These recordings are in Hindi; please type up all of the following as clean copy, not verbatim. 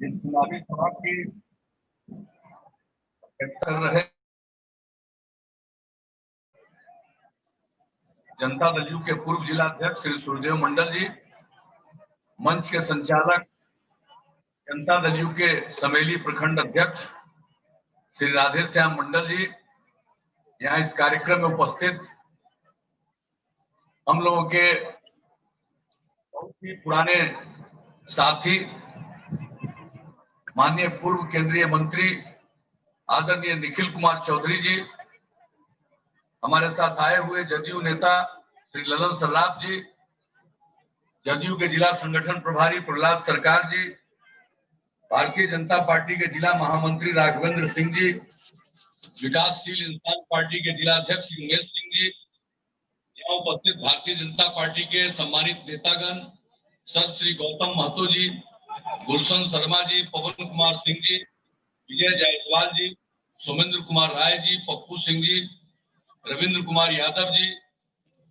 जिस चुनावी सभा की कर रहे जनता दल यू के पूर्व जिला अध्यक्ष श्री सूर्यदेव मंडल जी, मंच के संचालक जनता दल यू के समेली प्रखंड अध्यक्ष श्री राधे श्याम मंडल जी, यहाँ इस कार्यक्रम में उपस्थित हम लोगों के बहुत ही पुराने साथी माननीय पूर्व केंद्रीय मंत्री आदरणीय निखिल कुमार चौधरी जी, हमारे साथ आए हुए जदयू नेता श्री ललन सर्राफ जी, जदयू के जिला संगठन प्रभारी प्रहलाद सरकार जी, भारतीय जनता पार्टी के जिला महामंत्री राघवेंद्र सिंह जी, विकासशील इंसान पार्टी के जिला अध्यक्ष उमेश सिंह जी, यहाँ उपस्थित भारतीय जनता पार्टी के सम्मानित नेतागण संत श्री गौतम महतो जी, गुलशन शर्मा जी, पवन कुमार सिंह जी, विजय जायसवाल जी, सोमेंद्र कुमार राय जी, पप्पू सिंह जी, रविंद्र कुमार यादव जी,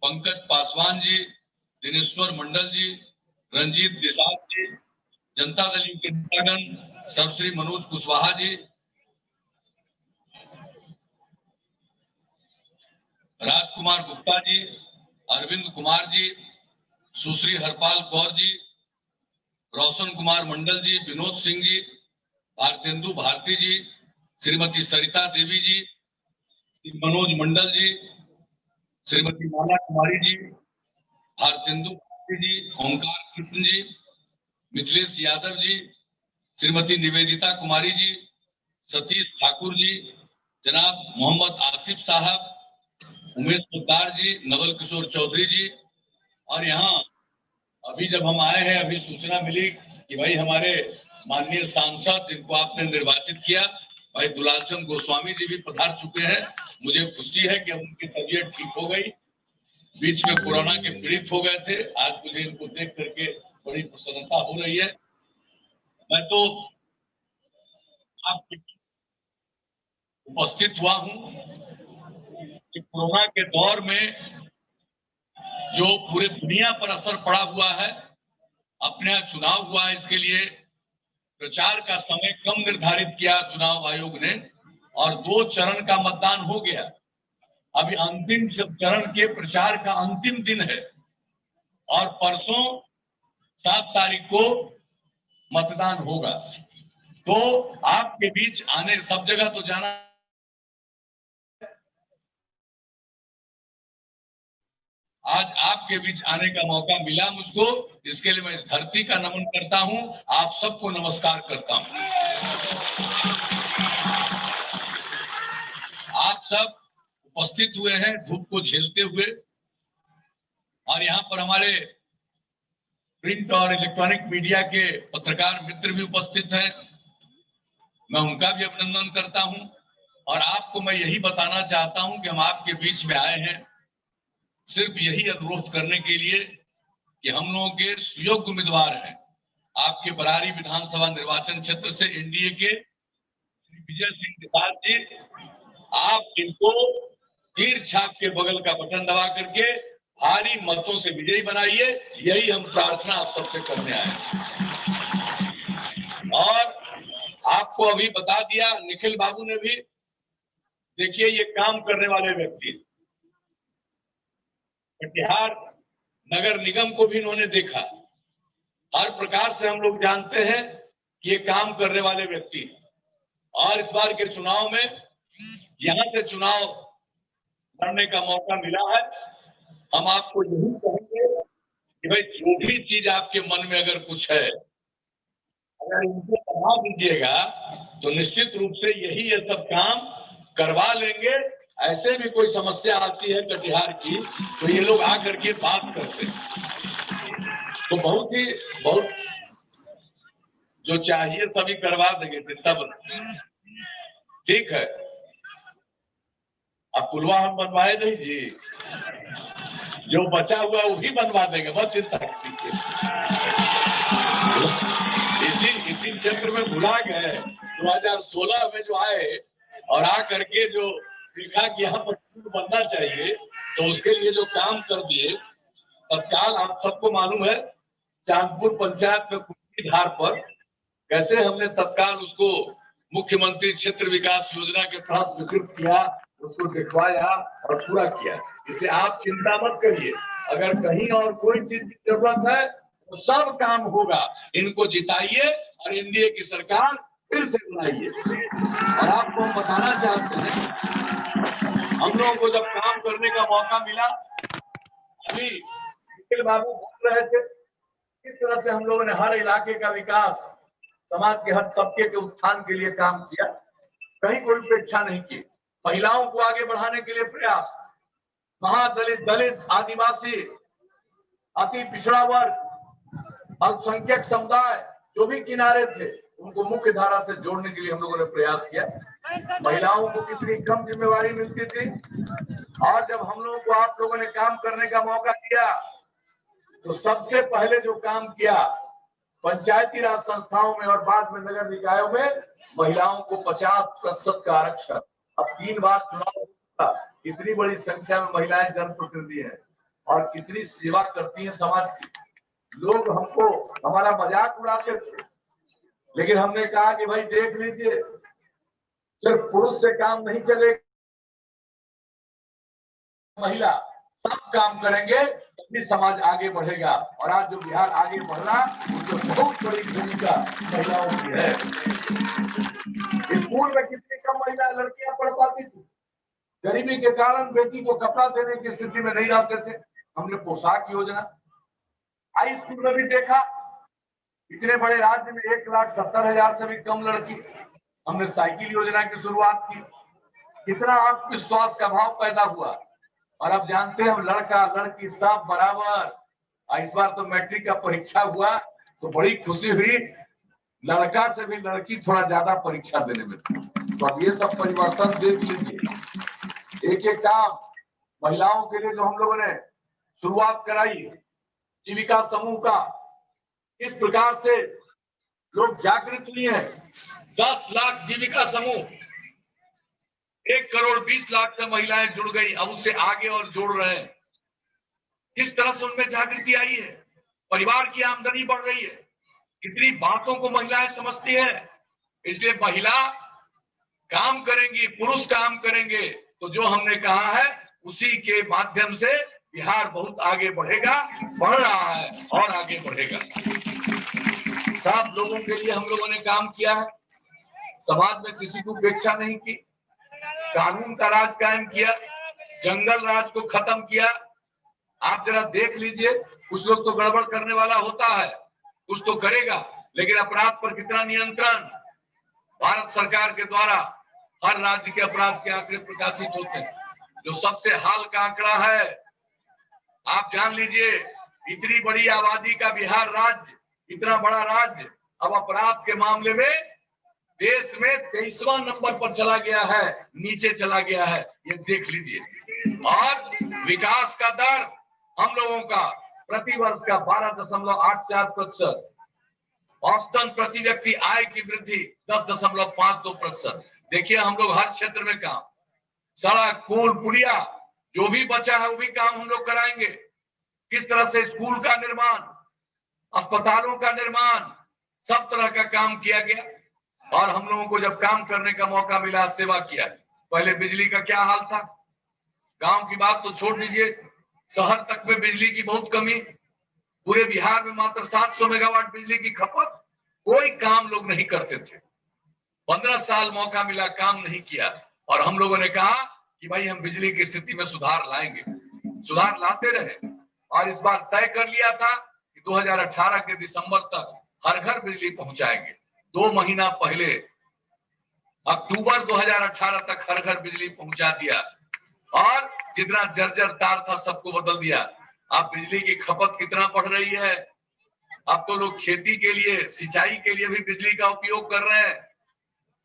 पंकज पासवान जी, दिनेश्वर मंडल जी, रंजीत निषाद जी, जनता दल यू के नेतागण सर्वश्री मनोज कुशवाहा जी, राजकुमार गुप्ता जी, अरविंद कुमार जी, सुश्री हरपाल कौर जी, रोशन कुमार मंडल जी, विनोद सिंह जी, भारतेंदु भारती जी, श्रीमती सरिता देवी जी, श्री मनोज मंडल जी, श्रीमती माला कुमारी जी, भारतेंदु भारती जी, ओंकार कृष्ण जी, मिथिलेश यादव जी, श्रीमती निवेदिता कुमारी जी, सतीश ठाकुर जी, जनाब मोहम्मद आसिफ साहब, उमेश पोद्दार जी, नवल किशोर चौधरी जी, और यहाँ अभी जब हम आए हैं अभी सूचना मिली कि भाई हमारे माननीय सांसद जिनको आपने निर्वाचित किया भाई दुलाल चंद गोस्वामी जी भी पधार चुके हैं। मुझे खुशी है कि उनकी तबीयत ठीक हो गई, बीच में कोरोना के पीड़ित हो गए थे। आज मुझे इनको देख करके बड़ी प्रसन्नता हो रही है। मैं तो आपके उपस्थित हुआ हूँ कि कोरोना के दौर में जो पूरे दुनिया पर असर पड़ा हुआ है, अपने यहाँ चुनाव हुआ है, इसके लिए प्रचार का समय कम निर्धारित किया चुनाव आयोग ने और 2 चरण का मतदान हो गया। अभी अंतिम चरण के प्रचार का अंतिम दिन है और परसों 7 तारीख को मतदान होगा। तो आपके बीच आने, सब जगह तो जाना, आज आपके बीच आने का मौका मिला मुझको, इसके लिए मैं इस धरती का नमन करता हूं, आप सबको नमस्कार करता हूं। आप सब उपस्थित हुए हैं धूप को झेलते हुए, और यहाँ पर हमारे प्रिंट और इलेक्ट्रॉनिक मीडिया के पत्रकार मित्र भी उपस्थित हैं, मैं उनका भी अभिनंदन करता हूं। और आपको मैं यही बताना चाहता हूं कि हम आपके बीच में आए हैं सिर्फ यही अनुरोध करने के लिए कि हम लोगों के सुयोग्य उम्मीदवार हैं आपके बरारी विधानसभा निर्वाचन क्षेत्र से एनडीए के विजय सिंह निषाद जी, आप इनको तीर छाप के बगल का बटन दबा करके भारी मतों से विजयी बनाइए, यही हम प्रार्थना आप सबसे करने आए। और आपको अभी बता दिया निखिल बाबू ने भी, देखिए ये काम करने वाले व्यक्ति, कटिहार नगर निगम को भी इन्होंने देखा, हर प्रकार से हम लोग जानते हैं कि ये काम करने वाले व्यक्ति, और इस बार के चुनाव में यहां से चुनाव लड़ने का मौका मिला है। हम आपको यही कहेंगे कि भाई जो भी चीज आपके मन में अगर कुछ है, अगर इनको बढ़ा दीजिएगा तो निश्चित रूप से यही ये सब काम करवा लेंगे। ऐसे भी कोई समस्या आती है कटिहार की तो ये लोग आकर के बात करते हैं, तो बहुत जो चाहिए सभी करवा देंगे, चिंता मत। ठीक है, अब पुलवा हम बनवाए नहीं जी, जो बचा हुआ वो भी बनवा देंगे, बहुत चिंता कीजिए। इसी क्षेत्र में भुला गए 2016 में जो आए और आ करके जो देखा कि यहाँ पर बनना चाहिए, तो उसके लिए जो काम कर दिए तत्काल। आप सबको मालूम है चांदपुर पंचायत में कुर्सी धार पर कैसे हमने तत्काल उसको मुख्यमंत्री क्षेत्र विकास योजना के तहत स्वीकृत किया, उसको दिखवाया और पूरा किया। इसलिए आप चिंता मत करिए, अगर कहीं और कोई चीज की जरूरत है तो सब काम होगा। इनको जिताइए और एनडीए की सरकार फिर से बनाइए। और आपको हम बताना चाहते हैं, हम लोगों को जब काम करने का मौका मिला, अभी निखिल बाबू बोल रहे थे किस तरह से हम लोगों ने हर इलाके का विकास, समाज के हर तबके के उत्थान के लिए काम किया, कहीं कोई उपेक्षा नहीं की। महिलाओं को आगे बढ़ाने के लिए प्रयास, महादलित, दलित, आदिवासी, अति पिछड़ा वर्ग, अल्पसंख्यक समुदाय जो भी किनारे थे उनको मुख्य धारा से जोड़ने के लिए हम लोगों ने प्रयास किया। महिलाओं को कितनी कम जिम्मेवारी मिलती थी, और जब हम लोगों को आप लोगों ने काम करने का मौका दिया तो सबसे पहले जो काम किया, पंचायती राज संस्थाओं में और बाद में नगर निकायों में महिलाओं को 50% का आरक्षण। अब 3 बार चुनाव होगा, इतनी बड़ी संख्या में महिलाएं जनप्रतिनिधि हैं और कितनी सेवा करती हैं समाज की। लोग हमको हमारा मजाक उड़ाते थे, लेकिन हमने कहा कि भाई देख लीजिए, सिर्फ पुरुष से काम नहीं चलेगा, महिला सब काम करेंगे तभी समाज आगे बढ़ेगा। और आज जो बिहार आगे बढ़ रहा उसमें बहुत बड़ी भूमिका महिलाओं की है। स्कूल में कितनी कम महिला लड़कियां पढ़ पाती थी, गरीबी के कारण बेटी को कपड़ा देने की स्थिति में नहीं रहते थे। हमने पोशाक योजना, हाई स्कूल में भी देखा, इतने बड़े राज्य में 1,70,000 से भी कम लड़की। हमने साइकिल योजना की शुरुआत की, कितना आत्मविश्वास का भाव पैदा हुआ। और अब जानते हैं हम लड़का लड़की सब बराबर। इस बार तो मैट्रिक का परीक्षा हुआ तो बड़ी खुशी हुई, लड़का से भी लड़की थोड़ा ज्यादा परीक्षा देने में। तो अब ये सब परिवर्तन देख लीजिए। एक एक काम महिलाओं के लिए जो हम लोगों ने शुरुआत कराई, जीविका समूह का, इस प्रकार से लोग जागृत हुए हैं। 10 लाख जीविका समूह, 1,20,00,000 से महिलाएं जुड़ गई, अब उससे आगे और जोड़ रहे हैं। किस तरह से उनमें जागृति आई है, परिवार की आमदनी बढ़ रही है, कितनी बातों को महिलाएं समझती है। इसलिए महिला काम करेंगी, पुरुष काम करेंगे, तो जो हमने कहा है उसी के माध्यम से बिहार बहुत आगे बढ़ेगा, बढ़ रहा है और आगे बढ़ेगा। सब लोगों के लिए हम लोगों ने काम किया है, समाज में किसी को उपेक्षा नहीं की, कानून का राज कायम किया, जंगल राज को खत्म किया। आप जरा देख लीजिए, कुछ लोग तो गड़बड़ करने वाला होता है, कुछ तो करेगा, लेकिन अपराध पर कितना नियंत्रण भारत सरकार के द्वारा। हर राज्य के अपराध के आंकड़े प्रकाशित होते हैं, जो सबसे हाल का आंकड़ा है। आप जान लीजिए, इतनी बड़ी आबादी का बिहार राज्य, इतना बड़ा राज्य, अब अपराध के मामले में देश में 23वां नंबर पर चला गया है, नीचे चला गया है, ये देख लीजिए। और विकास का दर हम लोगों का प्रति वर्ष का 12.84%, औसतन प्रति व्यक्ति आय की वृद्धि 10.52%। देखिए हम लोग हर क्षेत्र में काम, सड़क, पुल, पुलिया, जो भी बचा है वो भी काम हम लोग कराएंगे। किस तरह से स्कूल का निर्माण, अस्पतालों का निर्माण, सब तरह का काम किया गया। और हम लोगों को जब काम करने का मौका मिला, सेवा किया। पहले बिजली का क्या हाल था, गांव की बात तो छोड़ दीजिए, शहर तक में बिजली की बहुत कमी, पूरे बिहार में मात्र 700 मेगावाट बिजली की खपत, कोई काम लोग नहीं करते थे। 15 साल मौका मिला, काम नहीं किया, और हम लोगों ने कहा कि भाई हम बिजली की स्थिति में सुधार लाएंगे, सुधार लाते रहे। और इस बार तय कर लिया था कि 2018 के दिसंबर तक हर घर बिजली पहुंचाएंगे। 2 महीना पहले अक्टूबर 2018 तक हर घर बिजली पहुंचा दिया, और जितना जर्जर तार था सबको बदल दिया। अब बिजली की खपत कितना बढ़ रही है, अब तो लोग खेती के लिए, सिंचाई के लिए भी बिजली का उपयोग कर रहे हैं।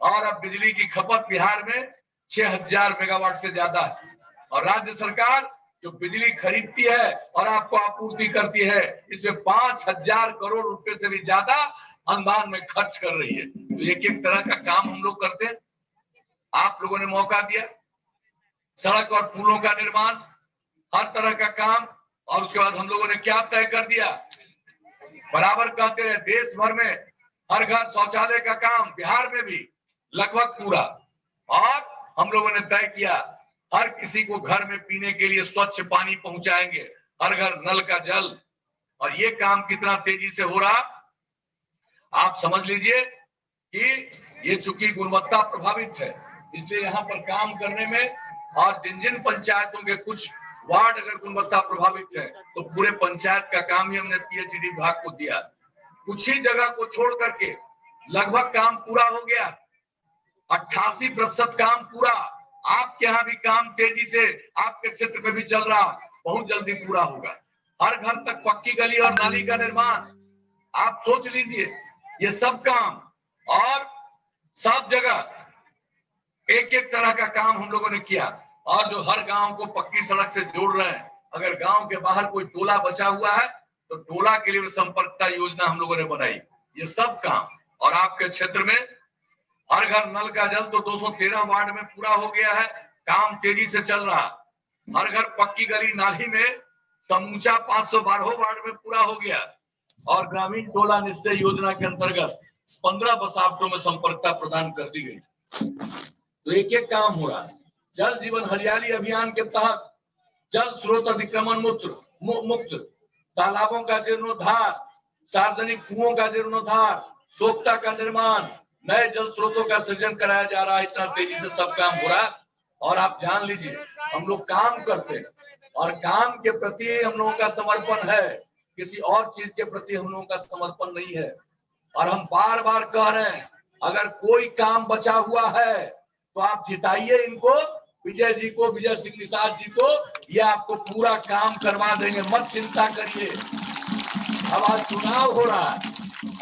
और अब बिजली की खपत बिहार में 6,000 मेगावाट से ज्यादा है, और राज्य सरकार जो बिजली खरीदती है और आपको आपूर्ति करती है, इसमें 5,000 करोड़ रुपए से भी ज्यादा अनुदान में खर्च कर रही है। तो एक एक तरह का काम हम लोग करते हैं। आप लोगों ने मौका दिया, सड़क और पुलों का निर्माण, हर तरह का काम। और उसके बाद हम लोगों ने क्या तय कर दिया, बराबर कहते रहे देश भर में हर घर शौचालय का काम बिहार में भी लगभग पूरा। और हम लोगों ने तय किया हर किसी को घर में पीने के लिए स्वच्छ पानी पहुंचाएंगे, हर घर नल का जल। और ये काम कितना तेजी से हो रहा आप समझ लीजिए कि ये चूंकि गुणवत्ता प्रभावित है, इसलिए यहाँ पर काम करने में और जिन जिन पंचायतों के कुछ वार्ड अगर गुणवत्ता प्रभावित है तो पूरे पंचायत का काम ही हमने पीएचईडी विभाग को दिया। कुछ ही जगह को छोड़ करके लगभग काम पूरा हो गया, 88% काम पूरा। आपके यहाँ भी काम तेजी से आपके क्षेत्र में भी चल रहा, बहुत जल्दी पूरा होगा। हर घर तक पक्की गली और नाली का निर्माण, आप सोच लीजिए ये सब काम और सब जगह एक एक तरह का काम हम लोगों ने किया। और जो हर गांव को पक्की सड़क से जोड़ रहे हैं, अगर गांव के बाहर कोई टोला बचा हुआ है तो टोला के लिए भी संपर्कता योजना हम लोगों ने बनाई। ये सब काम और आपके क्षेत्र में हर घर नल का जल तो 213 वार्ड में पूरा हो गया है, काम तेजी से चल रहा। हर घर पक्की गली नाली में समूचा 512 वार्ड में पूरा हो गया। और ग्रामीण टोला निश्चय योजना के अंतर्गत 15 बसावटों में संपर्कता प्रदान कर दी गई। तो एक एक काम हो रहा है। जल जीवन हरियाली अभियान के तहत जल स्रोत अतिक्रमण मुक्त, तालाबों का जीर्णोद्धार, सार्वजनिक कुओं का जीर्णोद्धार, सोख्ता का निर्माण, नए जल स्रोतों का सृजन कराया जा रहा है। इतना तेजी से सब काम हो रहा है। और आप जान लीजिए हम लोग काम करते हैं और काम के प्रति हम लोगों का समर्पण है, किसी और चीज के प्रति हम लोगों का समर्पण नहीं है। और हम बार बार कह रहे हैं अगर कोई काम बचा हुआ है तो आप जिताइए इनको, विजय जी को, विजय सिंह निषाद जी को, ये आपको पूरा काम करवा देंगे, मत चिंता करिए। अब आज चुनाव हो रहा है,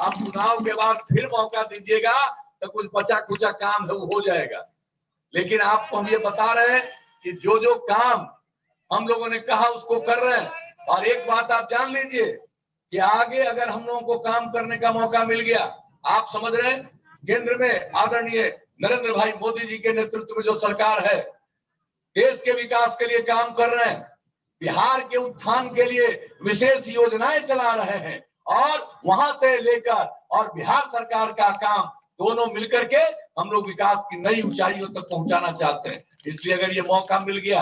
आप चुनाव के बाद फिर मौका दीजिएगा तो कुछ बचा कुचा काम है वो हो जाएगा। लेकिन आपको हम ये बता रहे हैं कि जो जो काम हम लोगों ने कहा उसको कर रहे हैं। और एक बात आप जान लीजिए कि आगे अगर हम लोगों को काम करने का मौका मिल गया, आप समझ रहे हैं केंद्र में आदरणीय नरेंद्र भाई मोदी जी के नेतृत्व में जो सरकार है, देश के विकास के लिए काम कर रहे हैं, बिहार के उत्थान के लिए विशेष योजनाएं चला रहे हैं और वहां से लेकर और बिहार सरकार का काम दोनों मिलकर के हम लोग विकास की नई ऊंचाइयों तक पहुंचाना चाहते हैं। इसलिए अगर ये मौका मिल गया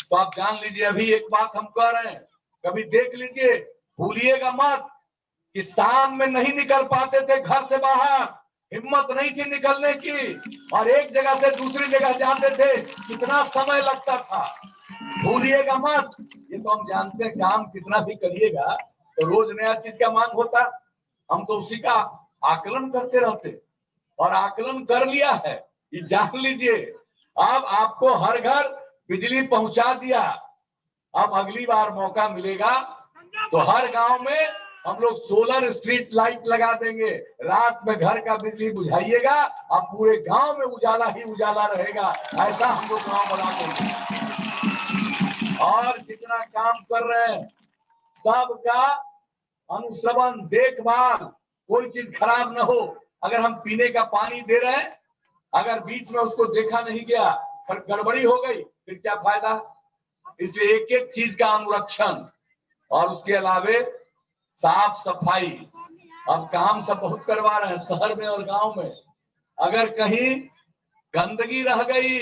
तो आप जान लीजिए, अभी एक बात हम कह रहे हैं, कभी देख लीजिए, भूलिएगा मत कि शाम में नहीं निकल पाते थे घर से बाहर, हिम्मत नहीं थी निकलने की, और एक जगह से दूसरी जगह जाते थे कितना समय लगता था। भूलिएगा मत, ये तो हम जानते हैं काम कितना भी करिएगा तो रोज नया चीज का मांग होता, हम तो उसी का आकलन करते रहते और आकलन कर लिया है। ये जान लीजिए अब आपको हर घर बिजली पहुंचा दिया। अब अगली बार मौका मिलेगा तो हर गांव में हम लोग सोलर स्ट्रीट लाइट लगा देंगे, रात में घर का बिजली बुझाइएगा, अब पूरे गांव में उजाला ही उजाला रहेगा। ऐसा हम लोग गांव बना देंगे। और जितना काम कर रहे हैं सबका अनुश्रवण, देखभाल, कोई चीज खराब न हो। अगर हम पीने का पानी दे रहे हैं, अगर बीच में उसको देखा नहीं गया, फिर गड़बड़ी हो गई, फिर क्या फायदा। इसलिए एक एक चीज का अनुरक्षण और उसके अलावे साफ सफाई, अब काम सब बहुत करवा रहे हैं शहर में और गांव में। अगर कहीं गंदगी रह गई,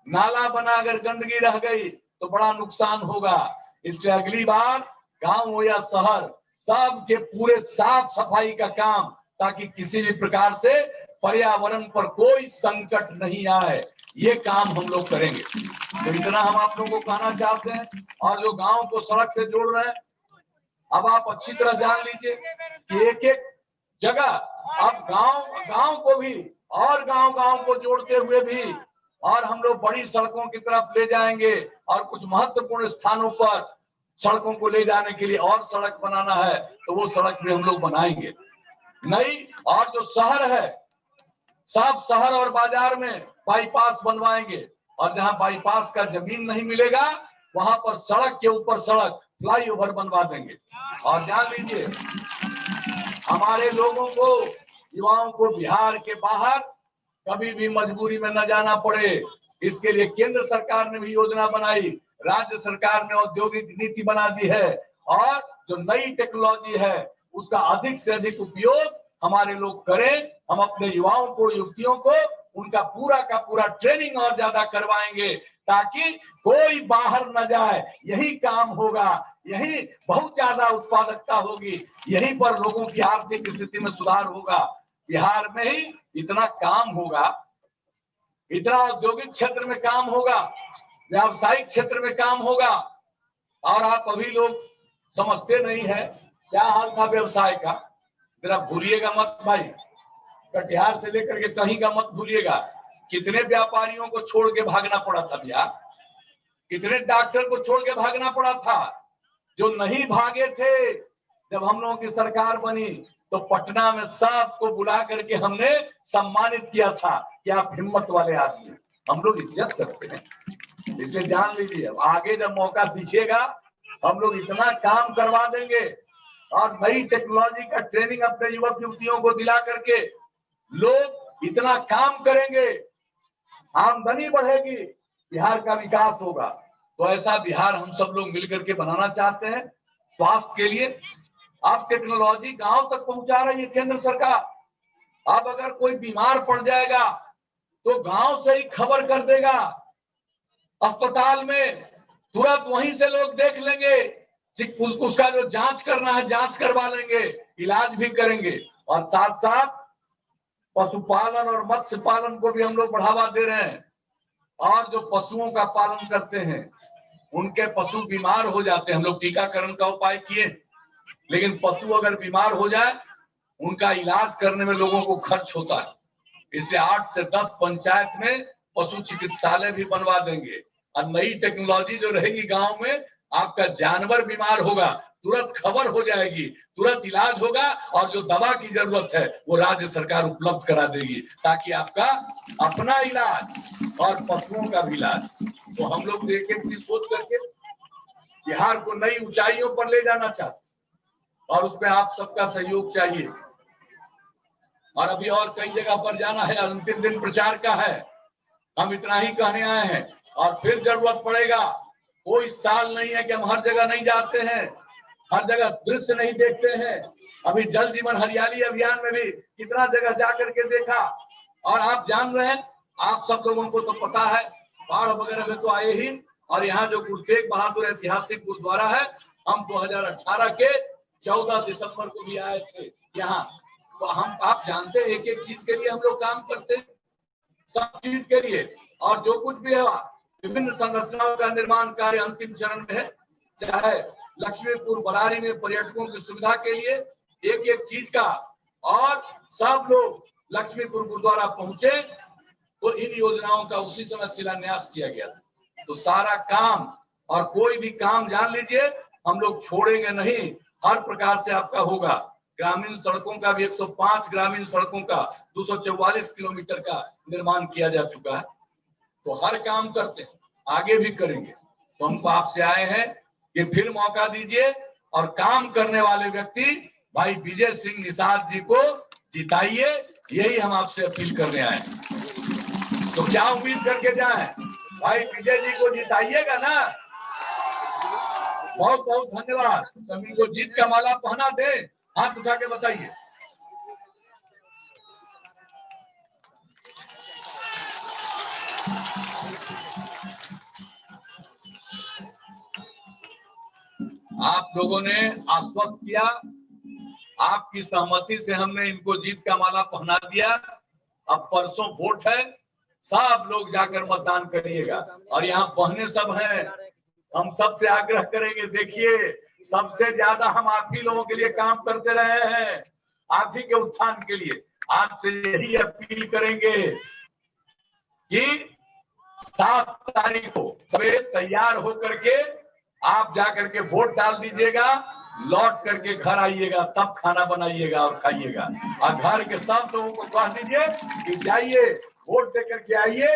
नाला बना अगर गंदगी रह गई तो बड़ा नुकसान होगा। इसलिए अगली बार गांव हो या शहर, सब के पूरे साफ सफाई का काम, ताकि किसी भी प्रकार से पर्यावरण पर कोई संकट नहीं आए, ये काम हम लोग करेंगे। तो इतना हम आप लोगों को कहना चाहते हैं। और जो गांव को सड़क से जोड़ रहे हैं, अब आप अच्छी तरह जान लीजिए कि एक एक जगह अब गांव को भी और गांव को जोड़ते हुए भी और हम लोग बड़ी सड़कों की तरफ ले जाएंगे और कुछ महत्वपूर्ण स्थानों पर सड़कों को ले जाने के लिए और सड़क बनाना है तो वो सड़क भी हम लोग बनाएंगे नई। और जो शहर है, सब शहर और बाजार में बाईपास बनवाएंगे और जहां बाईपास का जमीन नहीं मिलेगा वहां पर सड़क के ऊपर सड़क, फ्लाईओवर बनवा देंगे। और जान लीजिए हमारे लोगों को, युवाओं को बिहार के बाहर कभी भी मजबूरी में न जाना पड़े, इसके लिए केंद्र सरकार ने भी योजना बनाई, राज्य सरकार ने औद्योगिक नीति बना दी है और जो नई टेक्नोलॉजी है उसका अधिक से अधिक उपयोग हमारे लोग करें। हम अपने युवाओं को, युवतियों को उनका पूरा का पूरा ट्रेनिंग और ज्यादा करवाएंगे ताकि कोई बाहर न जाए। यही काम होगा, यही बहुत ज्यादा उत्पादकता होगी, यहीं पर लोगों की आर्थिक स्थिति में सुधार होगा। बिहार में ही इतना काम होगा, इतना औद्योगिक क्षेत्र में काम होगा, व्यावसायिक क्षेत्र में काम होगा। और आप अभी लोग समझते नहीं है क्या हाल था व्यवसाय का। जरा भूलिएगा मत भाई, कटिहार से लेकर के कहीं का मत भूलिएगा। कितने व्यापारियों को छोड़ के भागना पड़ा था बिहार, कितने डॉक्टर को छोड़ के भागना पड़ा था। जो नहीं भागे थे, जब हम लोगों की सरकार बनी तो पटना में सबको बुला करके हमने सम्मानित किया था कि आप हिम्मत वाले आदमी। हम लोग इज्जत करते हैं, इसलिए जान लीजिए आगे जब मौका दीजिएगा हम लोग इतना काम करवा देंगे और नई टेक्नोलॉजी का ट्रेनिंग अपने युवक युवतियों को दिला करके लोग इतना काम करेंगे, आमदनी बढ़ेगी, बिहार का विकास होगा। तो ऐसा बिहार हम सब लोग मिलकर के बनाना चाहते हैं। स्वास्थ्य के लिए आप टेक्नोलॉजी गांव तक पहुंचा रही है केंद्र सरकार। अब अगर कोई बीमार पड़ जाएगा तो गांव से ही खबर कर देगा, अस्पताल में तुरंत वहीं से लोग देख लेंगे, उसका जो जांच करना है जांच करवा लेंगे, इलाज भी करेंगे। और साथ साथ पशुपालन और मत्स्य पालन को भी हम लोग बढ़ावा दे रहे हैं। और जो पशुओं का पालन करते हैं उनके पशु बीमार हो जाते हैं, हम लोग टीकाकरण का उपाय किए, लेकिन पशु अगर बीमार हो जाए उनका इलाज करने में लोगों को खर्च होता है। इसलिए 8 से 10 पंचायत में पशु चिकित्सालय भी बनवा देंगे। और नई टेक्नोलॉजी जो रहेगी गांव में, आपका जानवर बीमार होगा तुरंत खबर हो जाएगी, तुरंत इलाज होगा और जो दवा की जरूरत है वो राज्य सरकार उपलब्ध करा देगी, ताकि आपका अपना इलाज और पशुओं का भी इलाज। तो हम लोग एक एक चीज सोच करके बिहार को नई ऊंचाइयों पर ले जाना चाहते और उसमें आप सबका सहयोग चाहिए। और अभी और कई जगह पर जाना है, अंतिम दिन प्रचार का है। हम इतना ही कहने आए हैं और फिर जरूरत पड़ेगा। कोई साल नहीं है कि हम हर जगह नहीं जाते हैं, हर जगह दृश्य नहीं देखते हैं। अभी जल जीवन हरियाली अभियान में भी कितना जगह जाकर के देखा। और आप जान रहे हैं, आप सब लोगों को तो पता है, बाढ़ वगैरह में तो आए ही। और यहाँ जो गुरु तेग बहादुर ऐतिहासिक गुरुद्वारा है, हम 2018 के 14 दिसंबर को भी आए थे यहाँ। तो हम, आप जानते हैं, एक एक चीज के लिए हम लोग काम करते हैं, सब चीज के लिए। और जो कुछ भी है विभिन्न संरचनाओं का निर्माण कार्य अंतिम चरण में है। चाहे लक्ष्मीपुर बरारी में पर्यटकों की सुविधा के लिए एक एक चीज का, और सब लोग लक्ष्मीपुर गुरुद्वारा पहुंचे तो इन योजनाओं का उसी समय शिलान्यास किया गया था। तो सारा काम, और कोई भी काम जान लीजिए हम लोग छोड़ेंगे नहीं, हर प्रकार से आपका होगा। ग्रामीण सड़कों का भी 105 ग्रामीण सड़कों का 244 किलोमीटर का निर्माण किया जा चुका है। तो हर काम करते हैं, आगे भी करेंगे। तो हमको आपसे आए हैं कि फिर मौका दीजिए और काम करने वाले व्यक्ति भाई विजय सिंह निषाद जी को जिताइए, यही हम आपसे अपील करने आए हैं। तो क्या उम्मीद करके जाएं, भाई विजय जी को जिताइएगा ना। बहुत बहुत धन्यवाद। तो इनको जीत का माला पहना दे, हाथ उठा के बताइए। आप लोगों ने आश्वस्त किया, आपकी सहमति से हमने इनको जीत का माला पहना दिया। अब परसों वोट है, सब लोग जाकर मतदान करिएगा। और यहाँ बहने सब हैं, हम सबसे आग्रह करेंगे, देखिए सबसे ज्यादा हम आप ही लोगों के लिए काम करते रहे हैं, आप ही के उत्थान के लिए। आपसे यही अपील करेंगे कि 7 तारीख को सवेरे तैयार होकर के आप जाकर के वोट डाल दीजिएगा, लौट करके घर आइएगा, तब खाना बनाइएगा और खाइएगा। और घर के सब लोगों को कह दीजिए कि जाइए वोट देकर के आइए,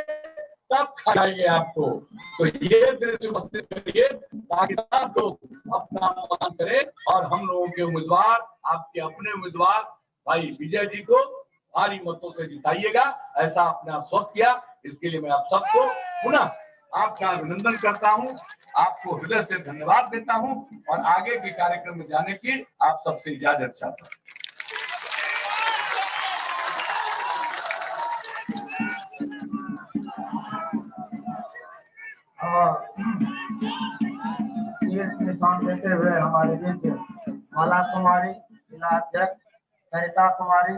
तब खाइए आपको। तो ये दृश्य उपस्थित करिए ताकि सब लोग अपना मतदान करें और हम लोगों के उम्मीदवार, आपके अपने उम्मीदवार भाई विजय जी को भारी मतों से जिताइएगा, ऐसा आपने आश्वस्त किया। इसके लिए मैं आप सबको पुनः आपका अभिनंदन करता हूं, आपको हृदय से धन्यवाद देता हूं और आगे के कार्यक्रम में जाने की आप सबसे इजाजत चाहता हूं। विराम देते हुए हमारे बीच माला कुमारी जिला अध्यक्ष, सरिता कुमारी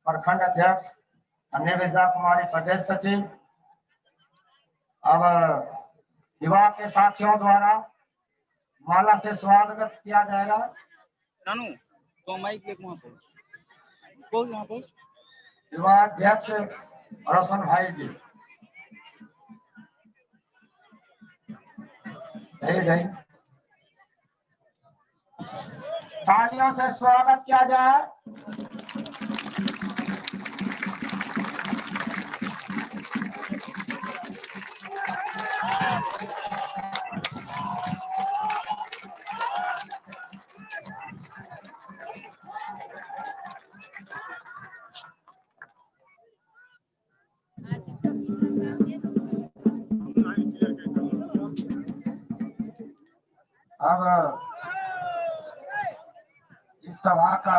प्रखंड अध्यक्ष, निवेदिता कुमारी प्रदेश सचिव। अब विवाह के साथियों द्वारा माला से स्वागत किया जाएगा। नानू तो माइक पे वहां पे बोल, वहां पे विवाह अध्यक्ष रोशन भाई जी। जय तालियों से स्वागत किया जाए। अब इस सभा का